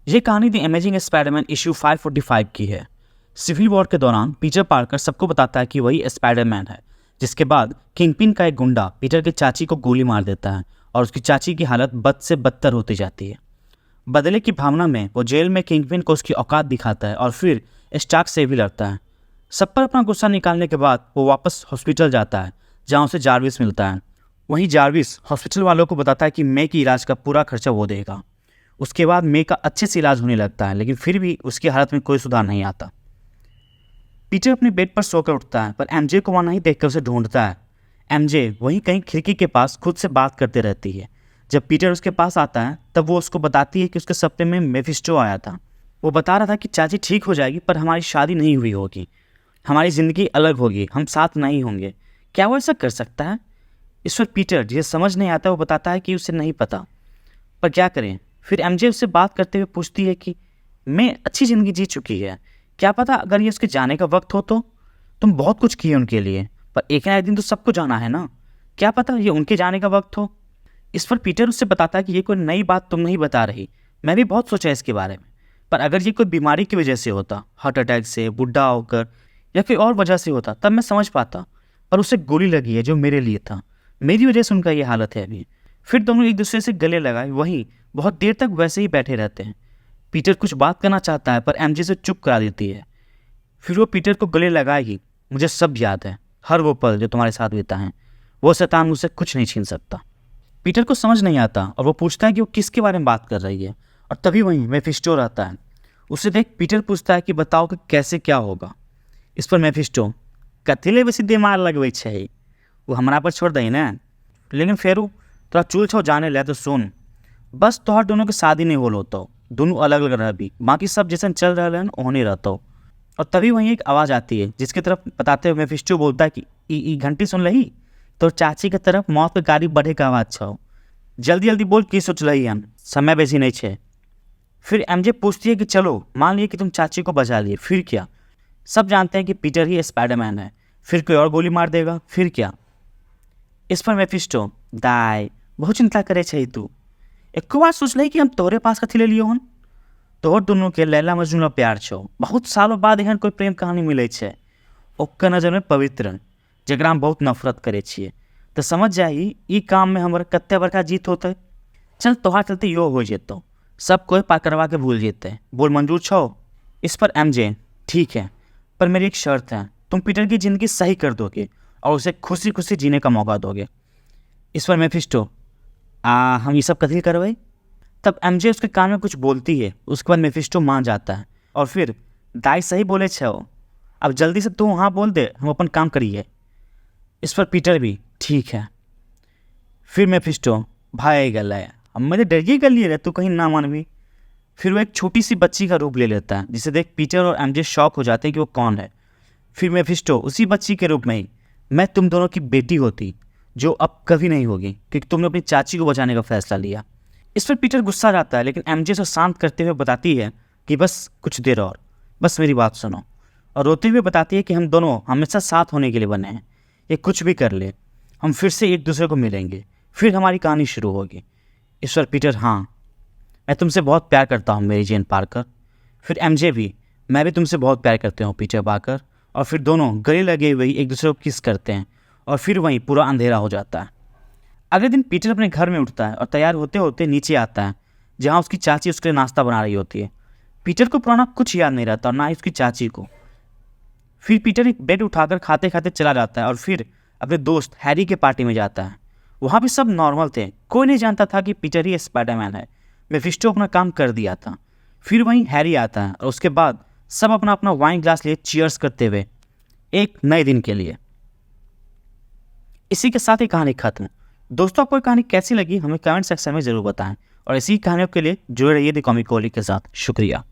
ये कहानी the amazing Spiderman issue 545 की है। सिविल वॉर के दौरान पीटर पार्कर सबको बताता है कि वही स्पाइडरमैन है, जिसके बाद किंगपिन का एक गुंडा पीटर के चाची को गोली मार देता है और उसकी चाची की हालत बद से बदतर होती जाती है। बदले की भावना में वो जेल में किंगपिन को उसकी औकात दिखाता है और फिर स्टार्क से भी लड़ता है। सब पर अपना गुस्सा निकालने के बाद वो वापस हॉस्पिटल जाता है, जहाँ उसे जारविस मिलता है। वहीं जारविस हॉस्पिटल वालों को बताता है कि मे की इलाज का पूरा खर्चा वो देगा। उसके बाद मे का अच्छे से इलाज होने लगता है, लेकिन फिर भी उसकी हालत में कोई सुधार नहीं आता। पीटर अपने बेड पर सोकर उठता है, पर एमजे को वहाँ नहीं देखकर उसे ढूंढता है। एमजे वहीं कहीं खिड़की के पास खुद से बात करते रहती है। जब पीटर उसके पास आता है तब वो उसको बताती है कि उसके सपने में मेफिस्टो आया था। वो बता रहा था कि चाची ठीक हो जाएगी, पर हमारी शादी नहीं हुई होगी, हमारी ज़िंदगी अलग होगी, हम साथ नहीं होंगे। क्या वो ऐसा कर सकता है? इस पर पीटर, जिसे समझ नहीं आता, वो बताता है कि उसे नहीं पता, पर क्या करें। फिर एमजे उससे बात करते हुए पूछती है कि मैं अच्छी ज़िंदगी जी चुकी है, क्या पता अगर ये उसके जाने का वक्त हो तो? तुम बहुत कुछ किए उनके लिए, पर एक ना एक दिन तो सबको जाना है ना, क्या पता ये उनके जाने का वक्त हो। इस पर पीटर उससे बताता है कि ये कोई नई बात तुम नहीं बता रही, मैं भी बहुत सोचा इसके बारे में, पर अगर ये कोई बीमारी की वजह से होता, हार्ट अटैक से, बुढ़ा होकर या फिर और वजह से होता, तब मैं समझ पाता, पर उसे गोली लगी है जो मेरे लिए था, मेरी वजह से उनका ये हालत है अभी। फिर दोनों एक दूसरे से गले लगाए वहीं बहुत देर तक वैसे ही बैठे रहते हैं। पीटर कुछ बात करना चाहता है, पर एमजे से चुप करा देती है। फिर वो पीटर को गले लगाएगी, मुझे सब याद है, हर वो पल जो तुम्हारे साथ बीता है, वो शैतान मुझसे कुछ नहीं छीन सकता। पीटर को समझ नहीं आता और वो पूछता है कि वो किसके बारे में बात कर रही है, और तभी वहीं मेफिस्टो रहता है। उसे देख पीटर पूछता है कि बताओ कि कैसे क्या होगा। इस पर मेफिस्टो, कथिले वैसे दिमाग लगबै छै, वो हमारा पर छोड़ दही ना, लेकिन फेरू तोरा चूल छो जाने ले तो सुन, बस तोहर दोनों के शादी नहीं होल होतो, दोनों अलग अलग रहबी, बाकी सब जैसे चल रहा है ओहने रहतो। और तभी वहीं एक आवाज़ आती है, जिसकी तरफ बताते हुए मेफिस्टो बोलता है कि ई घंटी सुन लही, तो चाची के तरफ मौत के गाड़ी बढ़े का आवाज़ छो, जल्दी जल्दी बोल की सोच रही हम, समय बेसी नहीं छे। फिर एमजे पूछती है कि चलो मान लिए कि तुम चाची को बचा लिए, फिर क्या? सब जानते हैं कि पीटर ही स्पाइडरमैन है, फिर कोई और गोली मार देगा, फिर क्या? इस पर मेफिस्टो, दाई बहुत चिंता करे छे तू, एक बार सोच ली कि हम तोरे पास कथी ले लियो हन, तोहर दोनों के लैला मजनू प्यार छो, बहुत सालों बाद एहन कोई प्रेम कहानी मिले छे, ओकर नजर में पवित्र, जकरा हम बहुत नफरत करे छिए, तो समझ जाही ई काम में हमारे कत्ते बड़का जीत होते। चल तोहार चलते यो हो जेतो, सब कोई पार करवा के भूल जेते, बोल मंजूर छो? इस पर एमजे, ठीक है, पर मेरी एक शर्त है, तुम पीटर की ज़िंदगी सही कर दोगे और उसे खुशी खुशी जीने का मौका दोगे। इस पर मेफिस्टो, हम ये सब कथी करवाई? तब एमजे उसके कान में कुछ बोलती है, उसके बाद मेफिस्टो मान जाता है और फिर, दाई सही बोले छो, अब जल्दी से तू हाँ बोल दे, हम अपन काम करिए। इस पर पीटर भी, ठीक है। फिर मेफिस्टो, भाई गल है, अब मेरे डरिए कर लिए रे, तू कहीं ना मान भी। फिर वो एक छोटी सी बच्ची का रूप ले लेता है, जिसे देख पीटर और एमजे शॉक हो जाते हैं कि वो कौन है। फिर मेफिस्टो उसी बच्ची के रूप में ही, मैं तुम दोनों की बेटी होती, जो अब कभी नहीं होगी, क्योंकि तुमने अपनी चाची को बचाने का फैसला लिया। इस पर पीटर गुस्सा जाता है, लेकिन एमजे उसे शांत करते हुए बताती है कि बस कुछ देर और, बस मेरी बात सुनो, और रोते हुए बताती है कि हम दोनों हमेशा साथ होने के लिए बने हैं, ये कुछ भी कर ले, हम फिर से एक दूसरे को मिलेंगे, फिर हमारी कहानी शुरू होगी। इस पर पीटर, हाँ मैं तुमसे बहुत प्यार करता हूँ मेरी जेन पार्कर। फिर एमजे भी, मैं भी तुमसे बहुत प्यार करते हूँ पीटर पार्कर। और फिर दोनों गले लगे हुए एक दूसरे को किस करते हैं, और फिर वहीं पूरा अंधेरा हो जाता है। अगले दिन पीटर अपने घर में उठता है और तैयार होते होते नीचे आता है, जहाँ उसकी चाची उसके लिए नाश्ता बना रही होती है। पीटर को पुराना कुछ याद नहीं रहता और ना ही उसकी चाची को। फिर पीटर एक बेड उठाकर खाते खाते चला जाता है और फिर अपने दोस्त हैरी के पार्टी में जाता है। वहाँ भी सब नॉर्मल थे, कोई नहीं जानता था कि पीटर ही स्पाइडरमैन है। मेफिस्टो अपना काम कर दिया था। फिर वहीं हैरी आता है और उसके बाद सब अपना अपना वाइन ग्लास लिए चीयर्स करते हुए एक नए दिन के लिए। इसी के साथ ही कहानी खत्म। दोस्तों, आपको कहानी कैसी लगी हमें कमेंट सेक्शन में ज़रूर बताएं, और इसी कहानियों के लिए जुड़े रहिए द कॉमिकोलिक के साथ। शुक्रिया।